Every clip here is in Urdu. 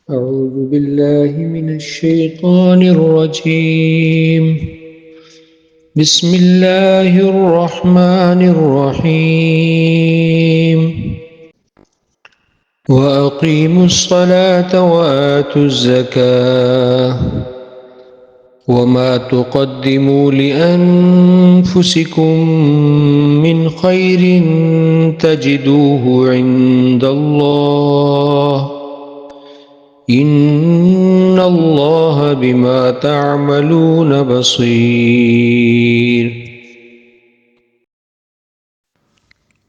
أعوذ بالله من الشيطان الرجيم. بسم الله الرحمن الرحيم. وأقيموا الصلاة وآتوا الزكاة وما تقدموا لأنفسكم من خير تجدوه عند الله إن الله بما تعملون بصير.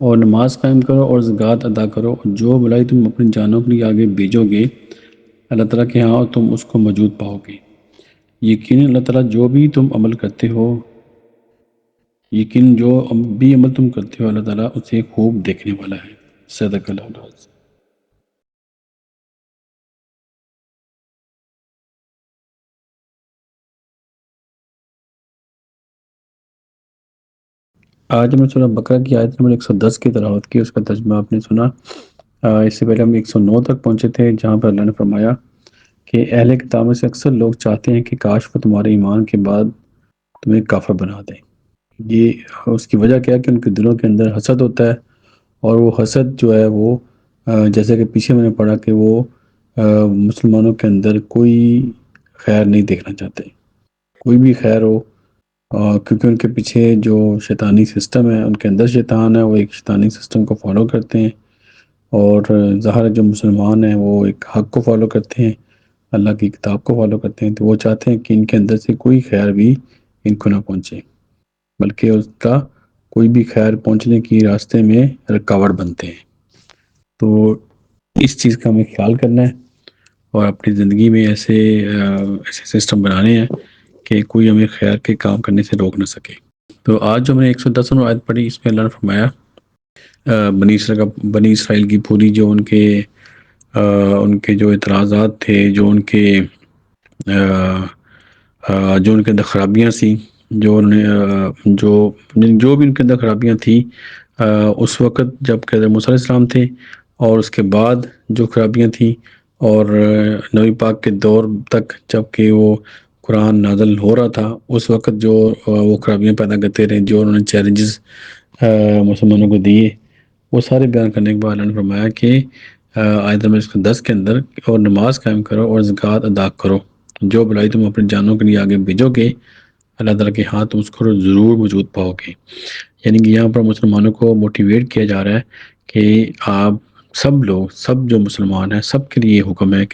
اور نماز قائم کرو اور زکوٰۃ ادا کرو، اور جو بلائی تم اپنی جانوں کے لیے آگے بھیجو گے اللہ تعالیٰ کے ہاں تم اس کو موجود پاؤ گے۔ یقیناً اللہ تعالیٰ جو بھی عمل تم کرتے ہو اللہ تعالیٰ اسے خوب دیکھنے والا ہے۔ صدق اللہ العظیم۔ آج ہم نے سورہ بقرہ کی آیت نمبر 110 کی تلاوت کی، اس کا ترجمہ آپ نے سنا۔ اس سے پہلے ہم 109 تک پہنچے تھے، جہاں پر اللہ نے فرمایا کہ اہل کتاب میں سے اکثر لوگ چاہتے ہیں کہ کاش وہ تمہارے ایمان کے بعد تمہیں کافر بنا دیں۔ یہ اس کی وجہ کیا ہے کہ ان کے دلوں کے اندر حسد ہوتا ہے، اور وہ حسد جو ہے وہ جیسے کہ پیچھے میں نے پڑھا کہ وہ مسلمانوں کے اندر کوئی خیر نہیں دیکھنا چاہتے، کوئی بھی خیر ہو، کیونکہ ان کے پیچھے جو شیطانی سسٹم ہے، ان کے اندر شیطان ہے، وہ ایک شیطانی سسٹم کو فالو کرتے ہیں، اور ظاہر جو مسلمان ہیں وہ ایک حق کو فالو کرتے ہیں، اللہ کی کتاب کو فالو کرتے ہیں، تو وہ چاہتے ہیں کہ ان کے اندر سے کوئی خیر بھی ان کو نہ پہنچے، بلکہ اس کا کوئی بھی خیر پہنچنے کی راستے میں رکاوٹ بنتے ہیں۔ تو اس چیز کا ہمیں خیال کرنا ہے اور اپنی زندگی میں ایسے سسٹم بنانے ہیں کہ کوئی ہمیں خیر کے کام کرنے سے روک نہ سکے۔ تو آج جو میں نے 110 آیت پڑھی، اس میں اللہ نے فرمایا بنی اسرائیل کی پوری جو ان کے جو اعتراضات تھے، جو ان کے اندر خرابیاں تھیں، جو بھی ان کے اندر خرابیاں تھیں اس وقت جب کہ حضرت موسیٰ علیہ السلام تھے، اور اس کے بعد جو خرابیاں تھیں، اور نبی پاک کے دور تک جب کہ وہ قرآن نازل ہو رہا تھا، اس وقت جو وہ خرابیاں پیدا کرتے رہے، جو انہوں نے چیلنجز مسلمانوں کو دیے، وہ سارے بیان کرنے کے بعد اللہ نے فرمایا کہ آیت نمبر 10 کے اندر، اور نماز قائم کرو اور زکوٰۃ ادا کرو، جو بلائی تم اپنے جانوں کے لیے آگے بھیجو گے اللہ تعالیٰ کے ہاں تم اس کو ضرور موجود پاؤ گے۔ یعنی کہ یہاں پر مسلمانوں کو موٹیویٹ کیا جا رہا ہے کہ آپ سب لوگ، سب جو مسلمان ہیں، سب کے لیے حکم ہے،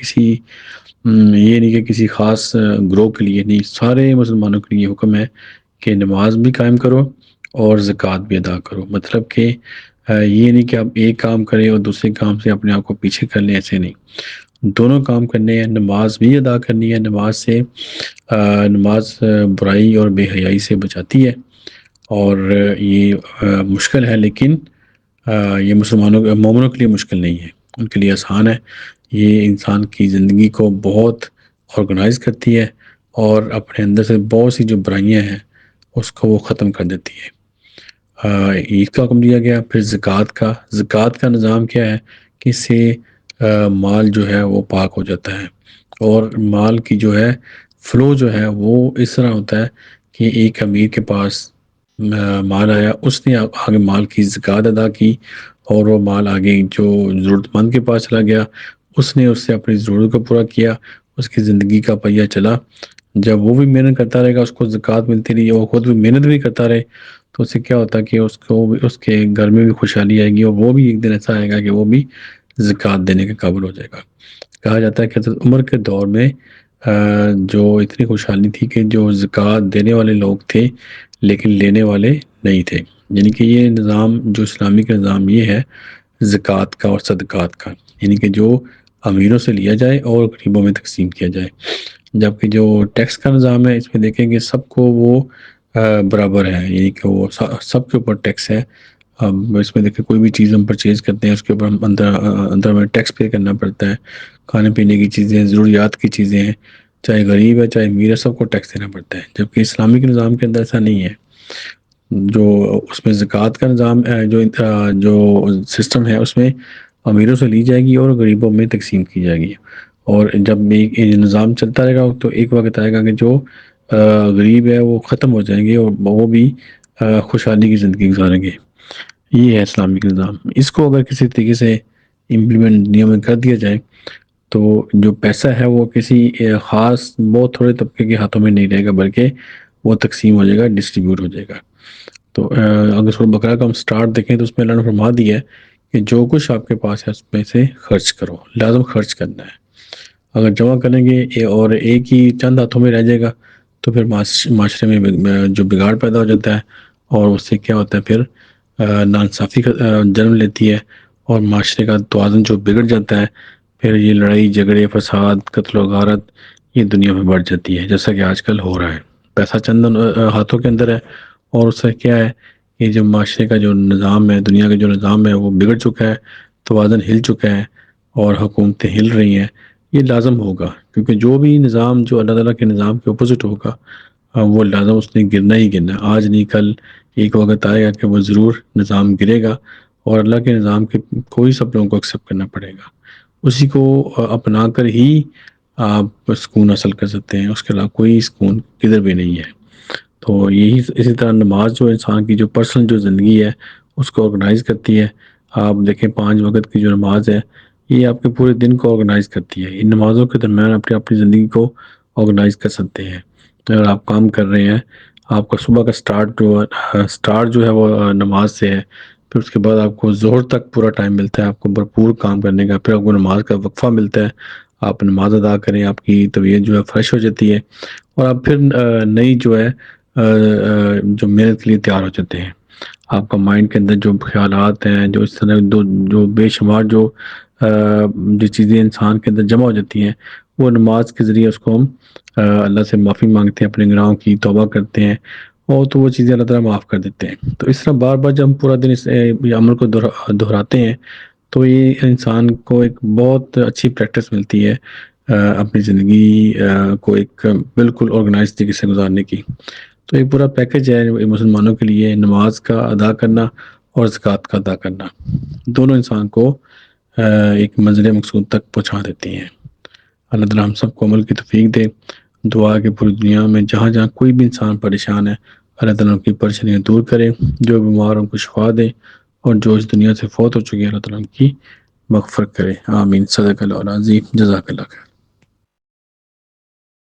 یہ نہیں کہ کسی خاص گروہ کے لیے نہیں، سارے مسلمانوں کے لیے حکم ہے کہ نماز بھی قائم کرو اور زکوٰۃ بھی ادا کرو۔ مطلب کہ یہ نہیں کہ آپ ایک کام کریں اور دوسرے کام سے اپنے آپ کو پیچھے کر لیں، ایسے نہیں، دونوں کام کرنے ہیں۔ نماز بھی ادا کرنی ہے، نماز برائی اور بے حیائی سے بچاتی ہے، اور یہ مشکل ہے، لیکن یہ مومنوں کے لیے مشکل نہیں ہے، ان کے لیے آسان ہے۔ یہ انسان کی زندگی کو بہت آرگنائز کرتی ہے، اور اپنے اندر سے بہت سی جو برائیاں ہیں اس کو وہ ختم کر دیتی ہے۔ عید کا حکم دیا گیا۔ پھر زکوٰۃ کا نظام کیا ہے کہ اس سے مال جو ہے وہ پاک ہو جاتا ہے، اور مال کی جو ہے فلو جو ہے وہ اس طرح ہوتا ہے کہ ایک امیر کے پاس مال آیا، اس نے آگے مال کی زکوٰۃ ادا کی، اور وہ مال آگے جو ضرورت مند کے پاس چلا گیا، اس نے اس سے اپنی ضرورت کو پورا کیا، اس کی زندگی کا پہیہ چلا۔ جب وہ بھی محنت کرتا رہے گا، اس کو زکوٰۃ ملتی رہی، وہ خود بھی محنت بھی کرتا رہے، تو اس سے کیا ہوتا ہے کہ اس کے گھر میں بھی خوشحالی آئے گی، اور وہ بھی ایک دن ایسا آئے گا کہ وہ بھی زکوٰۃ دینے کے قابل ہو جائے گا۔ کہا جاتا ہے کہ حضرت عمر کے دور میں جو اتنی خوشحالی تھی کہ جو زکوٰۃ دینے والے لوگ تھے لیکن لینے والے نہیں تھے۔ یعنی کہ یہ نظام جو اسلامی کا نظام یہ ہے زکوٰۃ کا اور صدقات کا، یعنی کہ جو امیروں سے لیا جائے اور غریبوں میں تقسیم کیا جائے۔ جبکہ جو ٹیکس کا نظام ہے، اس میں دیکھیں گے سب کو وہ برابر ہے، یعنی کہ وہ سب کے اوپر ٹیکس ہے۔ اس میں دیکھیں کوئی بھی چیز ہم پرچیز کرتے ہیں، اس کے اوپر ہم اندر میں ٹیکس پے کرنا پڑتا ہے۔ کھانے پینے کی چیزیں، ضروریات کی چیزیں ہیں، چاہے غریب ہے چاہے امیر ہے، سب کو ٹیکس دینا پڑتا ہے۔ جبکہ اسلامی کے نظام کے اندر ایسا نہیں ہے۔ جو اس میں زکوٰۃ کا نظام جو سسٹم ہے، اس میں امیروں سے لی جائے گی اور غریبوں میں تقسیم کی جائے گی، اور جب یہ نظام چلتا رہے گا تو ایک وقت آئے گا کہ جو غریب ہے وہ ختم ہو جائیں گے اور وہ بھی خوشحالی کی زندگی گزاریں گے. یہ ہے اسلامک نظام. اس کو اگر کسی طریقے سے امپلیمنٹ دنیا میں کر دیا جائے تو جو پیسہ ہے وہ کسی خاص بہت تھوڑے طبقے کے ہاتھوں میں نہیں رہے گا، بلکہ وہ تقسیم ہو جائے گا، ڈسٹریبیوٹ ہو جائے گا. تو اگر سورہ بقرہ کا ہم سٹارٹ دیکھیں تو اس میں اللہ نے فرما دیا ہے کہ جو کچھ آپ کے پاس ہے اس میں سے خرچ کرو، لازم خرچ کرنا ہے. اگر جمع کریں گے اور ایک ہی چند ہاتھوں میں رہ جائے گا تو پھر معاشرے میں جو بگاڑ پیدا ہو جاتا ہے، اور اس سے کیا ہوتا ہے پھر ناانصافی کا جنم لیتی ہے، اور معاشرے کا توازن جو بگڑ جاتا ہے، پھر یہ لڑائی جھگڑے فساد قتل و غارت یہ دنیا میں بڑھ جاتی ہے، جیسا کہ آج کل ہو رہا ہے. پیسہ چند ہاتھوں کے اندر ہے اور اس سے کیا ہے کہ جو معاشرے کا جو نظام ہے، دنیا کا جو نظام ہے وہ بگڑ چکا ہے، توازن ہل چکا ہے اور حکومتیں ہل رہی ہیں. یہ لازم ہوگا کیونکہ جو بھی نظام جو اللہ تعالیٰ کے نظام کے اپوزٹ ہوگا وہ لازم اس نے گرنا ہی گرنا. آج نہیں کل ایک وقت آئے گا کہ وہ ضرور نظام گرے گا اور اللہ کے نظام کے کوئی سب لوگوں کو ایکسیپٹ کرنا پڑے گا. اسی کو اپنا کر ہی آپ سکون حاصل کر سکتے ہیں، اس کے علاوہ کوئی سکون کدھر بھی نہیں ہے. تو یہی اسی طرح نماز جو انسان کی جو پرسنل جو زندگی ہے اس کو آرگنائز کرتی ہے. آپ دیکھیں 5 وقت کی جو نماز ہے یہ آپ کے پورے دن کو آرگنائز کرتی ہے. ان نمازوں کے درمیان اپنی زندگی کو آرگنائز کر سکتے ہیں. اگر آپ کام کر رہے ہیں، آپ کا صبح کا سٹارٹ جو ہے وہ نماز سے ہے، پھر اس کے بعد آپ کو ظہر تک پورا ٹائم ملتا ہے آپ کو بھرپور کام کرنے کا، پھر آپ کو نماز کا وقفہ ملتا ہے، آپ نماز ادا کریں، آپ کی طبیعت جو ہے فریش ہو جاتی ہے اور آپ پھر نئی جو ہے جو محنت کے لیے تیار ہو جاتے ہیں. آپ کا مائنڈ کے اندر جو خیالات ہیں، جو اس طرح جو بے شمار جو چیزیں انسان کے اندر جمع ہو جاتی ہیں وہ نماز کے ذریعے اس کو ہم اللہ سے معافی مانگتے ہیں، اپنے گناہوں کی توبہ کرتے ہیں اور تو وہ چیزیں اللہ تعالیٰ معاف کر دیتے ہیں. تو اس طرح بار بار جب ہم پورا دن اس عمل کو دہراتے ہیں تو یہ انسان کو ایک بہت اچھی پریکٹس ملتی ہے اپنی زندگی کو ایک بالکل آرگنائز طریقے سے گزارنے کی. تو ایک پورا پیکج ہے مسلمانوں کے لیے، نماز کا ادا کرنا اور زکوٰۃ کا ادا کرنا، دونوں انسان کو ایک منزل مقصود تک پہنچا دیتی ہیں. اللہ تعالیٰ ہم سب کو عمل کی توفیق دے. دعا کہ پوری دنیا میں جہاں جہاں کوئی بھی انسان پریشان ہے اللہ تعالیٰ ان کی پریشانیاں دور کرے، جو بیمار ان کو شفا دے، اور جو اس دنیا سے فوت ہو چکی ہے اللہ تعالیٰ ان کی مغفرت کرے. آمین. صدق اللہ العظیم. جزاک اللہ خیر.